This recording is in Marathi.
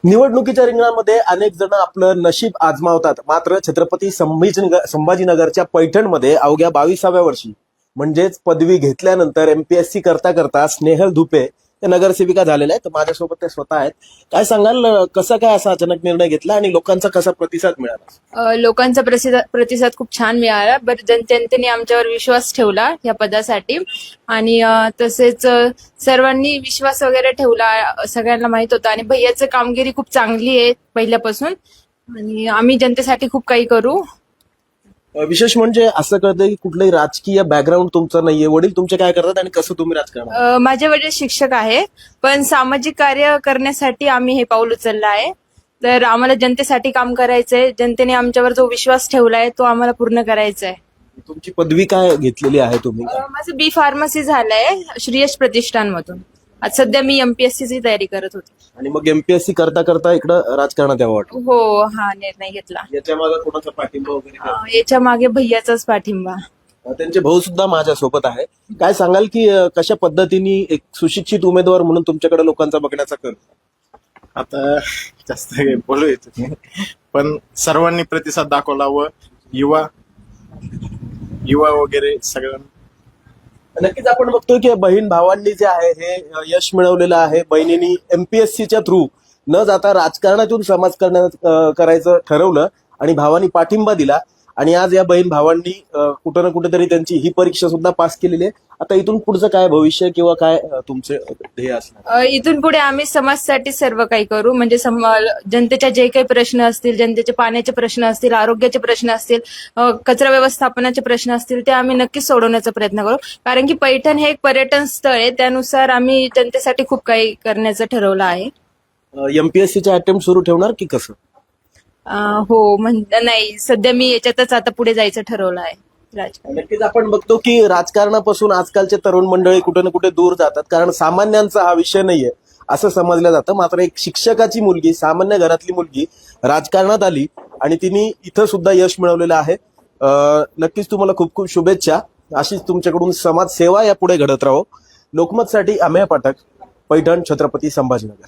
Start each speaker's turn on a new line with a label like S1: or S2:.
S1: निवडणुकीच्या रिंगणामध्ये अनेक जण आपलं नशीब आजमावतात. मात्र छत्रपती संभाजीनगरच्या पैठणमध्ये अवघ्या 22व्या वर्षी म्हणजेच पदवी घेतल्यानंतर एमपीएससी करता करता स्नेहल धुपे त्या नगरसेविका झालेल्या आहेत. माझ्यासोबत ते स्वतः आहेत. काय सांगाल, कसा काय असा अचानक निर्णय घेतला आणि लोकांचा कसा प्रतिसाद मिळाला?
S2: लोकांचा प्रतिसाद खूप छान मिळाला. जनतेने आमच्यावर विश्वास ठेवला या पदासाठी आणि तसेच सर्वांनी विश्वास वगैरे ठेवला. सगळ्यांना माहित होतं आणि भैयाचं कामगिरी खूप चांगली आहे पहिल्यापासून आणि आम्ही जनतेसाठी खूप काही करू.
S1: विशेष म्हणजे असं कळतं की कुठलंही राजकीय बॅकग्राऊंड तुमचं नाहीये. वडील तुमचे काय करतात आणि कसं तुम्ही राजकारण?
S2: माझे वडील शिक्षक आहे, पण सामाजिक कार्य करण्यासाठी आम्ही हे पाऊल उचललं आहे. तर आम्हाला जनतेसाठी काम करायचंय. जनतेने आमच्यावर जो विश्वास ठेवलाय तो आम्हाला पूर्ण करायचा आहे.
S1: तुमची पदवी काय घेतलेली आहे तुम्ही?
S2: माझं बी फार्मसी झालंय श्रीयश प्रतिष्ठानमधून. आज सध्या मी एमपीएससी ची तयारी करत होते.
S1: आणि मग एमपीएससी करता करता इकडं राजकारणात यावं वाटलं?
S2: हो, हा निर्णय घेतला.
S1: याच्या मागे कोणाचा पाठिंबा वगैरे काय?
S2: याच्या मागे भैयाचाच पाठिंबा.
S1: त्यांचे भाऊ सुद्धा माझ्यासोबत आहे. काय सांगाल की कशा पद्धतीने एक सुशिक्षित उमेदवार म्हणून तुमच्याकडे लोकांचा बघण्याचा कल?
S3: आता जास्त काही बोलू येत नाही, पण सर्वांनी प्रतिसाद दाखवला व युवा वगैरे सगळ्यांना.
S1: नक्कीच आपण बघतोय की बहीण भावांनी जे आहे हे यश मिळवलेलं आहे. बहिणींनी एमपीएससीच्या थ्रू न जाता राजकारणातून करायचं ठरवलं आणि भावांनी पाठिंबा दिला. आणि आज या बहीण भावांनी कुठं ना कुठेतरी त्यांची ही परीक्षा सुद्धा पास केलेली आहे. आता इथून पुढचं काय भविष्य किंवा काय तुमचे ध्येय असणार?
S2: इथून पुढे आम्ही समाजासाठी सर्व काही करू. म्हणजे जनतेच्या जे काही प्रश्न असतील, जनतेचे पाण्याचे प्रश्न असतील, आरोग्याचे प्रश्न असतील, कचरा व्यवस्थापनाचे प्रश्न असतील, ते आम्ही नक्कीच सोडवण्याचा प्रयत्न करू. कारण की पैठण हे एक पर्यटन स्थळ आहे, त्यानुसार आम्ही जनतेसाठी खूप काही करण्याचं ठरवलं आहे.
S1: एमपीएससीचा अटेम्प्ट सुरू ठेवणार की कसं?
S2: हो, नाही, सध्या मी याच्यातच आता पुढे जायचं ठरवलं आहे.
S1: नक्कीच आपण बघतो की राजकारणापासून आजकालचे तरुण मंडळी कुठे ना कुठे दूर जातात, कारण सामान्यांचा हा विषय नाहीये असं समजलं जातं. मात्र एक शिक्षकाची मुलगी, सामान्य घरातली मुलगी राजकारणात आली आणि तिने इथं सुद्धा यश मिळवलेलं आहे. नक्कीच तुम्हाला खूप खूप शुभेच्छा. अशीच तुमच्याकडून समाजसेवा यापुढे घडत राहो. लोकमतसाठी अमेय पाठक, पैठण, छत्रपती संभाजीनगर.